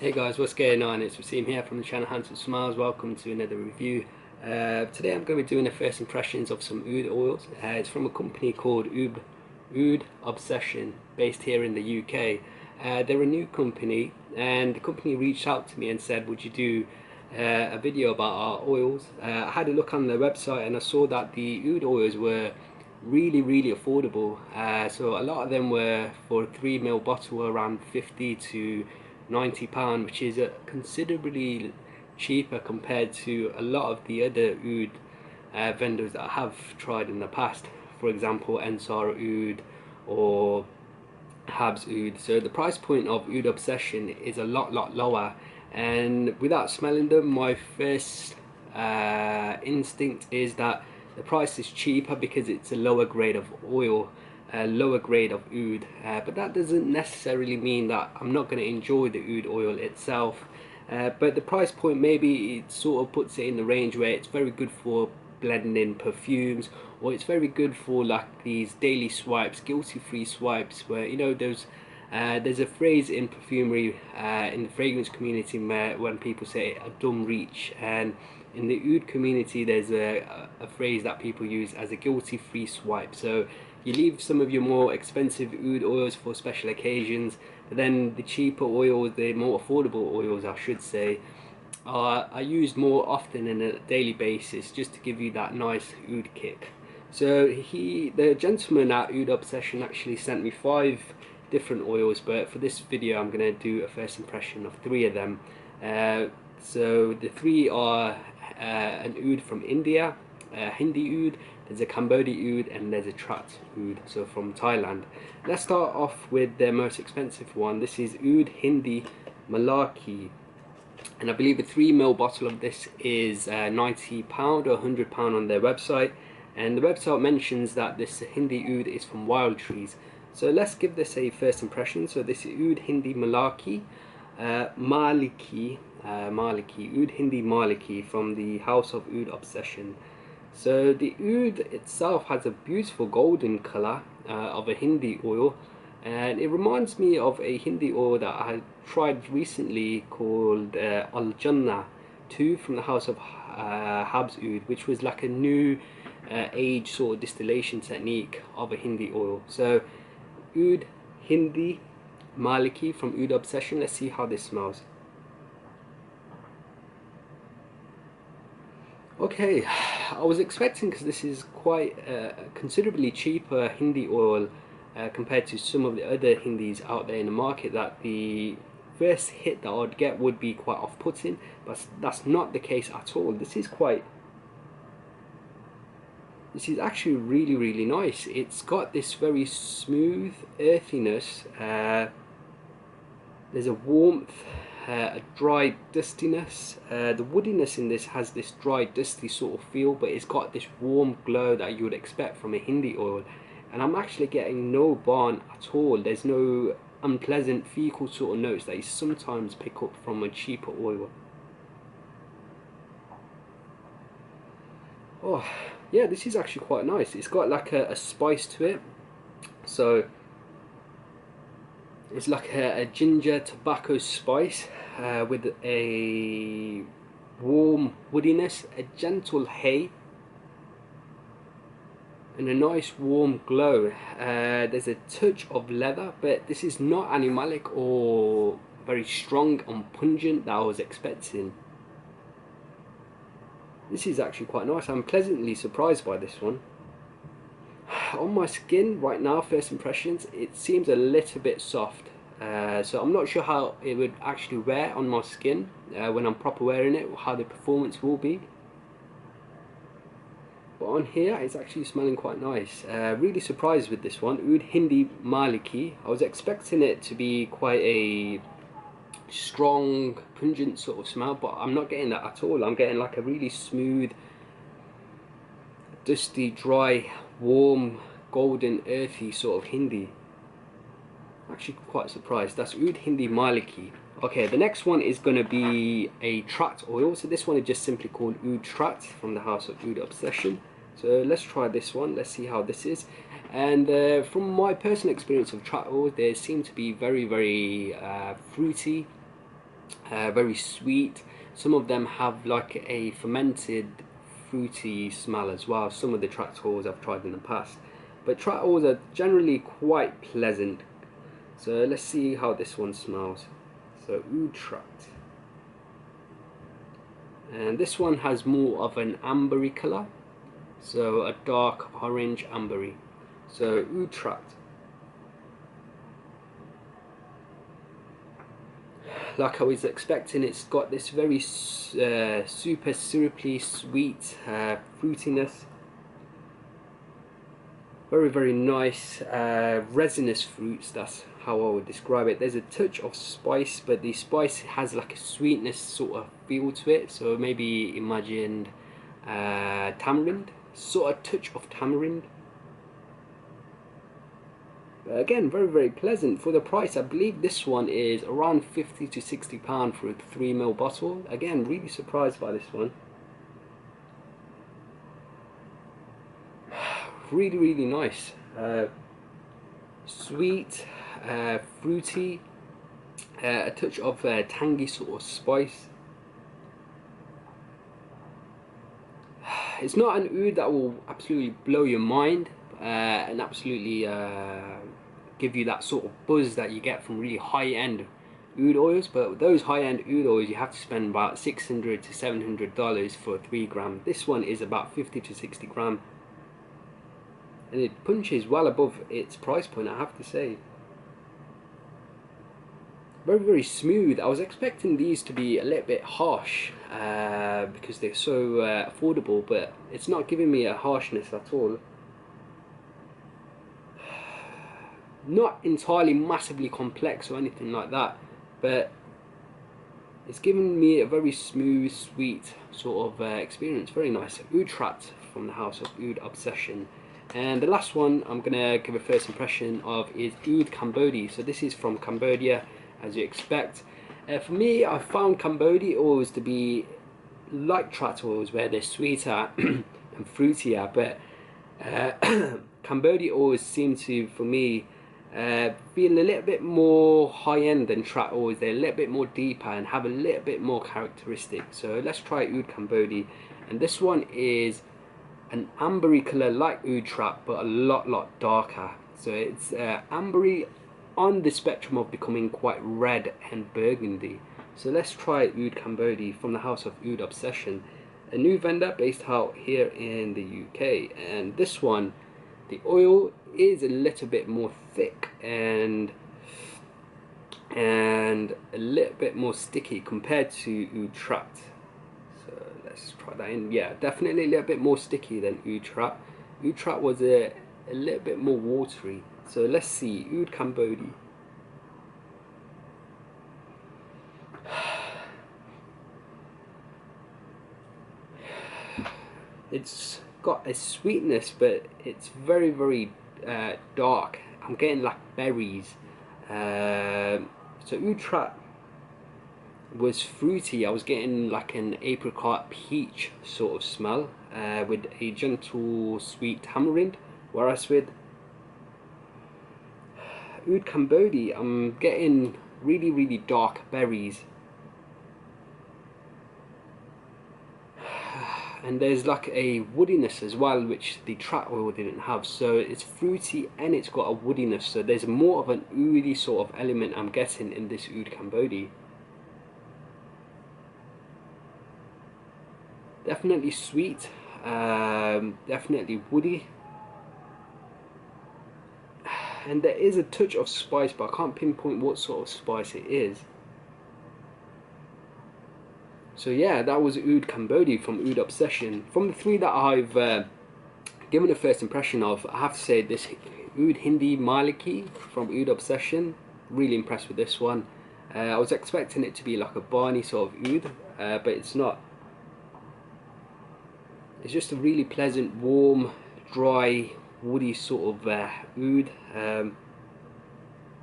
Hey guys, what's going on? It's Waseem here from the channel Handsome Smiles. Welcome to another review. Today I'm going to be doing the first impressions of some oud oils. It's from a company called Oud Obsession, based here in the UK. They're a new company, and the company reached out to me and said, would you do a video about our oils? I had a look on their website and I saw that the oud oils were really affordable. So a lot of them were for a 3 ml bottle around 50 to £90, which is considerably cheaper compared to a lot of the other oud vendors that I have tried in the past. For example, Ensar Oud or Habs Oud. So the price point of Oud Obsession is a lot lower, and without smelling them, my first instinct is that the price is cheaper because it's a lower grade of oil, a lower grade of oud, but that doesn't necessarily mean that I'm not going to enjoy the oud oil itself. But the price point, maybe it sort of puts it in the range where it's very good for blending in perfumes, or it's very good for like these daily swipes, guilty free swipes, where there's a phrase in perfumery, in the fragrance community, where when people say a dumb reach, and in the oud community there's a phrase that people use as a guilty free swipe. So you leave some of your more expensive oud oils for special occasions, but then the cheaper oils, the more affordable oils I should say, are used more often on a daily basis, just to give you that nice oud kick. So the gentleman at Oud Obsession actually sent me 5 different oils, but for this video I'm going to do a first impression of 3 of them. So the 3 are an oud from India, Hindi oud, there's a Cambodian oud, and there's a Trat oud, so from Thailand. Let's start off with the most expensive one. This is Oud Hindi Malaki, and I believe a 3 ml bottle of this is £90 or £100 on their website, and the website mentions that this Hindi oud is from wild trees. So let's give this a first impression. So this is Oud Hindi Malaki, Maliki, Oud Hindi Maliki from the House of Oud Obsession. So the oud itself has a beautiful golden color of a Hindi oil, and it reminds me of a Hindi oil that I tried recently called Al Jannah 2 from the House of Habs Oud, which was like a new age sort of distillation technique of a Hindi oil. So Oud Hindi Maliki from Oud Obsession. Let's see how this smells. Okay, I was expecting, because this is quite considerably cheaper Hindi oil compared to some of the other Hindis out there in the market, that the first hit that I'd get would be quite off-putting, but that's not the case at all. This is actually really nice. It's got this very smooth earthiness, there's a warmth, a dry dustiness. The woodiness in this has this dry dusty sort of feel, but it's got this warm glow that you would expect from a Hindi oil, and I'm actually getting no burn at all. There's no unpleasant fecal sort of notes that you sometimes pick up from a cheaper oil. Oh yeah, this is actually quite nice. It's got like a spice to it, so it's like a ginger tobacco spice with a warm woodiness, a gentle hay, and a nice warm glow. There's a touch of leather, but this is not animalic or very strong and pungent that I was expecting. This is actually quite nice. I'm pleasantly surprised by this one. On my skin right now, first impressions, it seems a little bit soft, so I'm not sure how it would actually wear on my skin when I'm proper wearing it, how the performance will be. But on here it's actually smelling quite nice. Really surprised with this one, Oud Hindi Maliki. I was expecting it to be quite a strong, pungent sort of smell, but I'm not getting that at all. I'm getting like a really smooth, dusty, dry, warm, golden, earthy sort of Hindi. Actually quite surprised. That's Oud Hindi Maliki. Okay, the next one is going to be a Trat oil. So this one is just simply called Oud Trat from the House of Oud Obsession. So let's try this one. Let's see how this is. And from my personal experience of Trat oil, they seem to be very fruity, very sweet. Some of them have like a fermented fruity smell as well. Some of the tract oils I've tried in the past, but tract oils are generally quite pleasant. So let's see how this one smells. So oud tract, and this one has more of an ambery colour, so a dark orange ambery. So oud tract, like I was expecting, it's got this very super syrupy sweet fruitiness, very nice resinous fruits. That's how I would describe it. There's a touch of spice, but the spice has like a sweetness sort of feel to it, so maybe imagine tamarind, sort of touch of tamarind. But again, very pleasant for the price. I believe this one is around £50 to £60 for a 3ml bottle. Again, really surprised by this one. Really nice. Sweet, fruity, a touch of tangy sort of spice. It's not an oud that will absolutely blow your mind and absolutely give you that sort of buzz that you get from really high-end oud oils, but those high-end oud oils you have to spend about $600 to $700 for a 3 gram. This one is about 50 to 60 gram, and it punches well above its price point, I have to say. Very smooth. I was expecting these to be a little bit harsh because they're so affordable, but it's not giving me a harshness at all. Not entirely massively complex or anything like that, but it's giving me a very smooth, sweet sort of experience. Very nice. Oud tract from the house of Oud Obsession. And the last one I'm gonna give a first impression of is Oud Cambodia. So this is from Cambodia, as you expect. For me, I found Cambodia oils to be like tract oils, where they're sweeter and fruitier, but Cambodia oils seem to, for me, feel a little bit more high-end than tract oils. They're a little bit more deeper and have a little bit more characteristic. So let's try Oud Cambodia, and this one is an ambery colour like oud tract, but a lot darker. So it's ambery on the spectrum of becoming quite red and burgundy. So let's try Oud Cambodia from the house of Oud Obsession, a new vendor based out here in the UK. And this one, the oil is a little bit more thick and a little bit more sticky compared to oud tract. So let's try that in. Yeah, definitely a little bit more sticky than oud tract. Oud tract was a little bit more watery. So let's see Oud Cambodia. It's got a sweetness, but it's very dark. I'm getting like berries. So oud tract was fruity. I was getting like an apricot peach sort of smell with a gentle sweet tamarind, whereas with Oud Cambodia I'm getting really dark berries, and there's like a woodiness as well, which the tract oil didn't have. So it's fruity and it's got a woodiness, so there's more of an oudy sort of element I'm getting in this Oud Cambodia. Definitely sweet, definitely woody, and there is a touch of spice, but I can't pinpoint what sort of spice it is. So yeah, that was Oud Cambodia from Oud Obsession. From the 3 that I've given a first impression of, I have to say this Oud Hindi Maliki from Oud Obsession, really impressed with this one. I was expecting it to be like a Barney sort of oud, but it's not. It's just a really pleasant, warm, dry, woody sort of oud.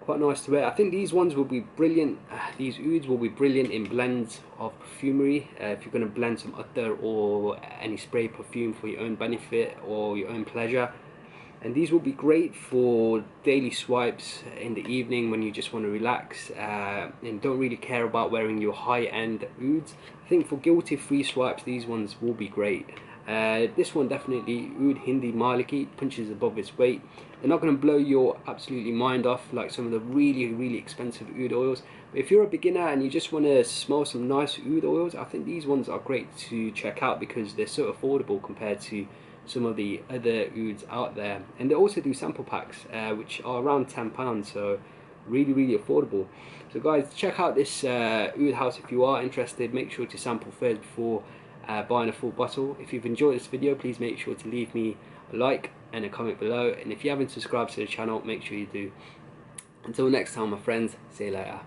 Quite nice to wear. I think these ones will be brilliant. These ouds will be brilliant in blends of perfumery. If you're going to blend some other or any spray perfume for your own benefit or your own pleasure. And these will be great for daily swipes in the evening when you just want to relax and don't really care about wearing your high-end ouds. I think for guilty-free swipes, these ones will be great. This one definitely, Oud Hindi Maliki, punches above its weight. They're not going to blow your absolutely mind off like some of the really expensive oud oils. But if you're a beginner and you just want to smell some nice oud oils, I think these ones are great to check out because they're so affordable compared to some of the other ouds out there. And they also do sample packs which are around £10, so really affordable. So guys, check out this oud house if you are interested. Make sure to sample first before buying a full bottle. If you've enjoyed this video, please make sure to leave me a like and a comment below, and if you haven't subscribed to the channel, make sure you do. Until next time my friends, see you later.